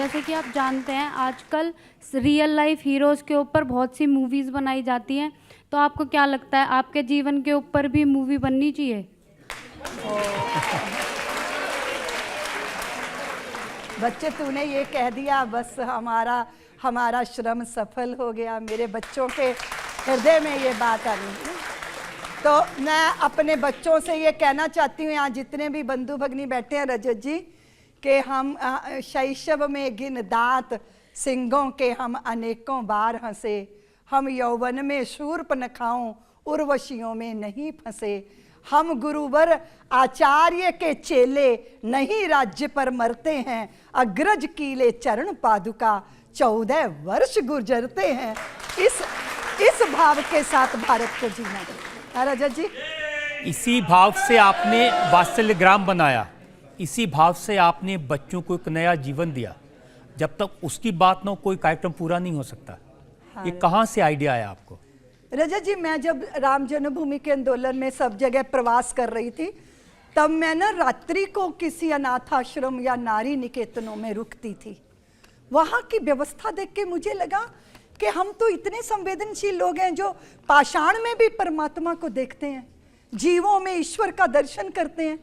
जैसे कि आप जानते हैं आजकल रियल लाइफ हीरोज़ के ऊपर बहुत सी मूवीज़ बनाई जाती हैं, तो आपको क्या लगता है आपके जीवन के ऊपर भी मूवी बननी चाहिए? बच्चे तूने ये कह दिया, बस हमारा श्रम सफल हो गया। मेरे बच्चों के हृदय में ये बात आ रही। तो मैं अपने बच्चों से ये कहना चाहती हूँ, यहाँ जितने भी बंधु भगनी बैठे हैं रजत जी, कि हम शैशव में गिन दांत सिंगों के हम अनेकों बार हंसे, हम यौवन में शूर्पनखाओं उर्वशियों में नहीं फंसे, हम गुरुवर आचार्य के चेले नहीं राज्य पर मरते हैं, अग्रज कीले चरण पादुका 14 वर्ष गुजरते हैं। इस भाव के साथ भारत को जीना है रजत जी। इसी भाव से आपने वात्सल्य ग्राम बनाया, इसी भाव से आपने बच्चों को एक नया जीवन दिया। जब तक उसकी बात ना हो कोई कार्यक्रम पूरा नहीं हो सकता। हाँ। ये कहाँ से आइडिया आया आपको? रजत जी, मैं जब राम जन्मभूमि के आंदोलन में सब जगह प्रवास कर रही थी, तब मैं ना रात्रि को किसी अनाथ आश्रम या नारी निकेतनों में रुकती थी। वहाँ की व्यवस्था देख के मुझे लगा कि हम तो इतने संवेदनशील लोग हैं जो पाषाण में भी परमात्मा को देखते हैं, जीवों में ईश्वर का दर्शन करते हैं।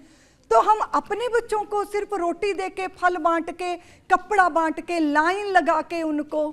तो हम अपने बच्चों को सिर्फ रोटी दे के, फल बांट के, कपड़ा बांट के, लाइन लगा के उनको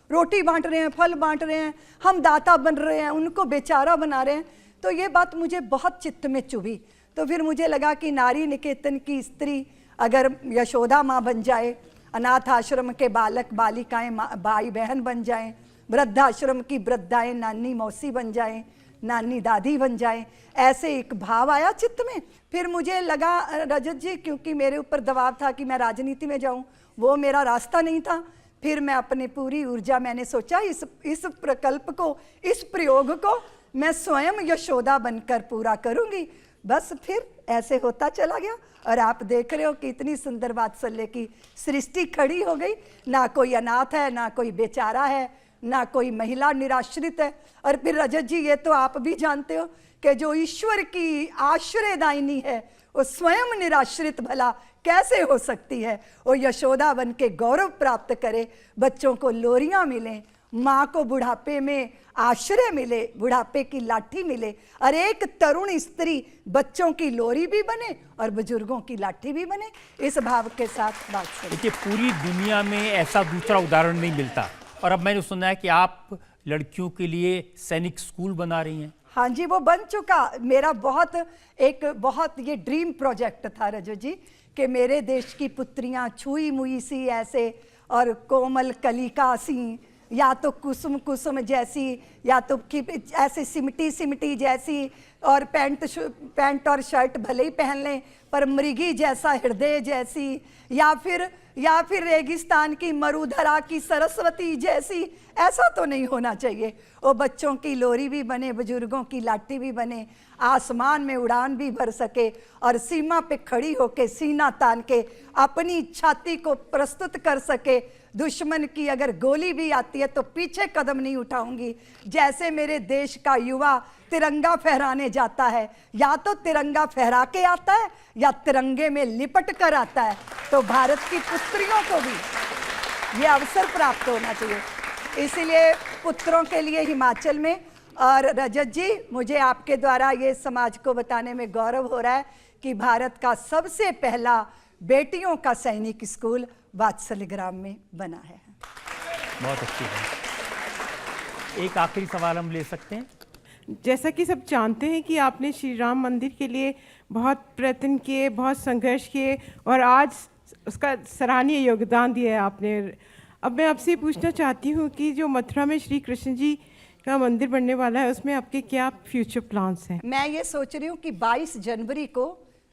रोटी बांट रहे हैं, फल बांट रहे हैं, हम दाता बन रहे हैं, उनको बेचारा बना रहे हैं। तो ये बात मुझे बहुत चित्त में चुभी। तो फिर मुझे लगा कि नारी निकेतन की स्त्री अगर यशोदा माँ बन जाए, अनाथ आश्रम के बालक बालिकाएं भाई बहन बन जाएं, वृद्धाश्रम की वृद्धाएं नानी मौसी बन जाएं, नानी दादी बन जाएं, ऐसे एक भाव आया चित्त में। फिर मुझे लगा रजत जी, क्योंकि मेरे ऊपर दबाव था कि मैं राजनीति में जाऊं, वो मेरा रास्ता नहीं था। फिर मैं अपनी पूरी ऊर्जा, मैंने सोचा इस प्रकल्प को, इस प्रयोग को मैं स्वयं यशोदा बनकर पूरा करूंगी। बस फिर ऐसे होता चला गया और आप देख रहे हो कि इतनी सुंदर वात्सल्य की सृष्टि खड़ी हो गई। ना कोई अनाथ है, ना कोई बेचारा है, ना कोई महिला निराश्रित है। और फिर रजत जी, ये तो आप भी जानते हो कि जो ईश्वर की आश्रयदायिनी है वो स्वयं निराश्रित भला कैसे हो सकती है। वो यशोदा बन के गौरव प्राप्त करे, बच्चों को लोरियां मिलें, माँ को बुढ़ापे में आश्रय मिले, बुढ़ापे की लाठी मिले, और एक तरुण स्त्री बच्चों की लोरी भी बने और बुजुर्गों की लाठी भी बने। इस भाव के साथ बात करें। देखिए, पूरी दुनिया में ऐसा दूसरा उदाहरण नहीं मिलता। और अब मैंने सुना है कि आप लड़कियों के लिए सैनिक स्कूल बना रही हैं। हाँ जी, वो बन चुका। मेरा बहुत ये ड्रीम प्रोजेक्ट था रजत जी, कि मेरे देश की पुत्रियां छुई मुई सी ऐसे और कोमल कलिका सी, या तो कुसुम कुसुम जैसी, या तो ऐसे सिमटी सिमटी जैसी, और पैंट और शर्ट भले ही पहन लें पर मृगी जैसा हृदय जैसी, या फिर रेगिस्तान की मरुधरा की सरस्वती जैसी। ऐसा तो नहीं होना चाहिए। वो बच्चों की लोरी भी बने, बुजुर्गों की लाठी भी बने, आसमान में उड़ान भी भर सके और सीमा पे खड़ी होके सीना तान के अपनी छाती को प्रस्तुत कर सके। दुश्मन की अगर गोली भी आती है तो पीछे कदम नहीं उठाऊंगी। जैसे मेरे देश का युवा तिरंगा फहराने जाता है, या तो तिरंगा फहरा के आता है या तिरंगे में लिपट कर आता है। तो भारत की पुत्रियों को भी ये अवसर प्राप्त होना चाहिए। इसीलिए पुत्रों के लिए हिमाचल में, और रजत जी, मुझे आपके द्वारा ये समाज को बताने में गौरव हो रहा है कि भारत का सबसे पहला बेटियों का सैनिक स्कूल वात्सल्य ग्राम में बना है। बहुत अच्छी बात। एक आखिरी सवाल हम ले सकते हैं। जैसा कि सब जानते हैं कि आपने श्री राम मंदिर के लिए बहुत प्रयत्न किए, बहुत संघर्ष किए, और आज उसका सराहनीय योगदान दिया है आपने। अब मैं आपसे पूछना चाहती हूँ कि जो मथुरा में श्री कृष्ण जी का मंदिर बनने वाला है, उसमें आपके क्या फ्यूचर प्लान्स हैं? मैं ये सोच रही हूँ कि 22 जनवरी को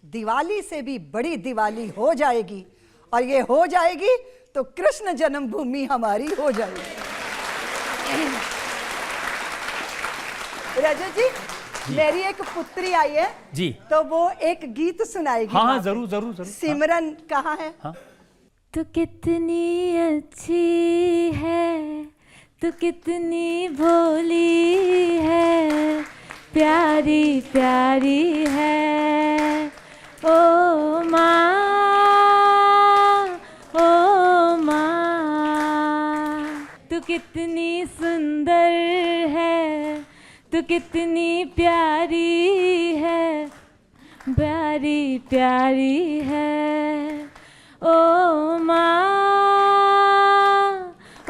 दिवाली से भी बड़ी दिवाली हो जाएगी, और ये हो जाएगी तो कृष्ण जन्मभूमि हमारी हो जाएगी। रजत जी, मेरी एक पुत्री आई है जी, तो वो एक गीत सुनाएगी। हाँ, जरूर जरूर जरूर। सिमरन कहाँ है? हाँ। तू कितनी अच्छी है, तू कितनी भोली है, प्यारी प्यारी है ओ माँ, ओ माँ। तू कितनी सुंदर है, तू कितनी प्यारी है, प्यारी प्यारी है। ओ माँ,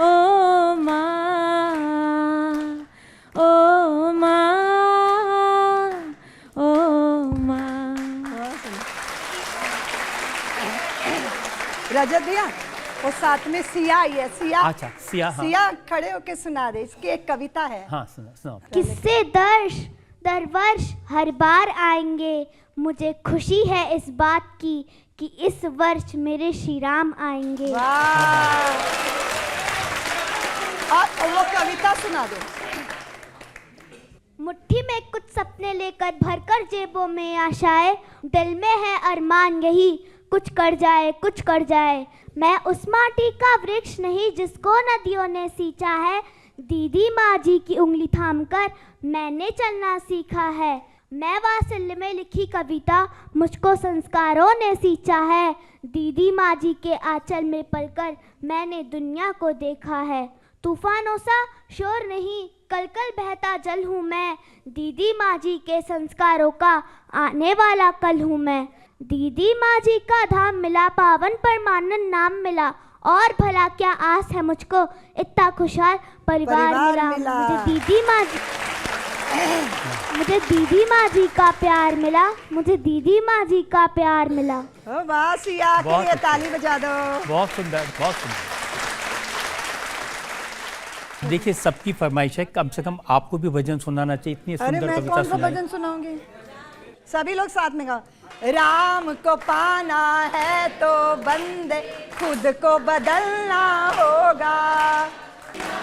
ओ माँ, ओ माँ, ओ माँ। रजत भैया, वो साथ में सिया आई है। सिया, अच्छा, सिया, हाँ। सिया खड़े होके सुना दे, इसकी एक कविता है। हाँ, सुनो सुनो। किससे दर वर्ष हर बार आएंगे, मुझे खुशी है इस बात की कि इस वर्ष मेरे श्री राम आएंगे। वाह! और वो कविता सुना दो। मुट्ठी में कुछ सपने लेकर भरकर जेबों में आशाएं, दिल में है अरमान यही कुछ कर जाए, कुछ कर जाए। मैं उस माटी का वृक्ष नहीं जिसको नदियों ने सींचा है, दीदी माँ जी की उंगली थामकर मैंने चलना सीखा है। मैं वात्सल्य में लिखी कविता मुझको संस्कारों ने सींचा है, दीदी माँ जी के आंचल में पलकर मैंने दुनिया को देखा है। तूफानों सा शोर नहीं, कल कल बहता जल हूँ मैं, दीदी माँ जी के संस्कारों का आने वाला कल हूँ मैं। दीदी माँ जी का धाम मिला, पावन परमानंद नाम मिला, और भला क्या आस है मुझको, इतना खुशहाल परिवार मिला। मुझे दीदी माँ जी का प्यार मिला, मुझे दीदी माँ जी का प्यार मिला। ओ वाह, सिया के बहुत लिए अच्छा। ताली बजा दो। बहुत सुंदर, बहुत सुंदर। देखिए, सबकी फरमाइश है, कम से कम आपको भी भजन सुनाना चाहिए। इतनी अरे सुंदर मैं कविता कौन सा सुनाई। भजन सुनाऊंगी? सभी लोग साथ में गाओ। राम को पाना है तो बंदे खुद को बदलना होगा।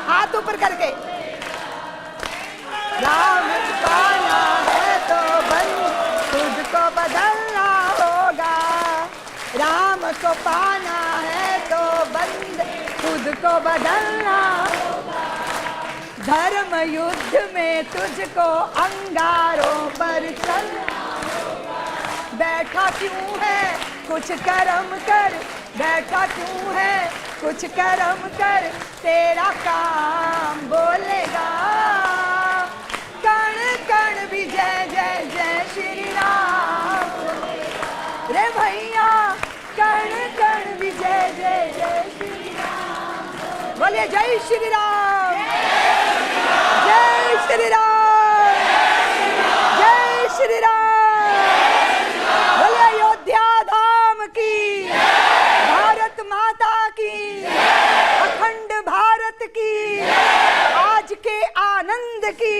हाथ ऊपर करके। राम को पाना है तो बंदे खुद को बदलना होगा। राम को पाना है तो बंदे खुद को बदलना होगा। धर्म युद्ध में तुझको अंगारों पर चलना। बैठा क्यों है कुछ कर्म कर, बैठा क्यों है कुछ कर्म कर, तेरा काम बोलेगा। कण कण भी जय जय जय श्री राम। रे भैया, कण कण भी जय जय जय श्री राम। बोलिए जय श्री राम, जय श्री राम, जय श्री राम। बोले अयोध्या धाम की, भारत माता की, अखंड भारत की, आज के आनंद की।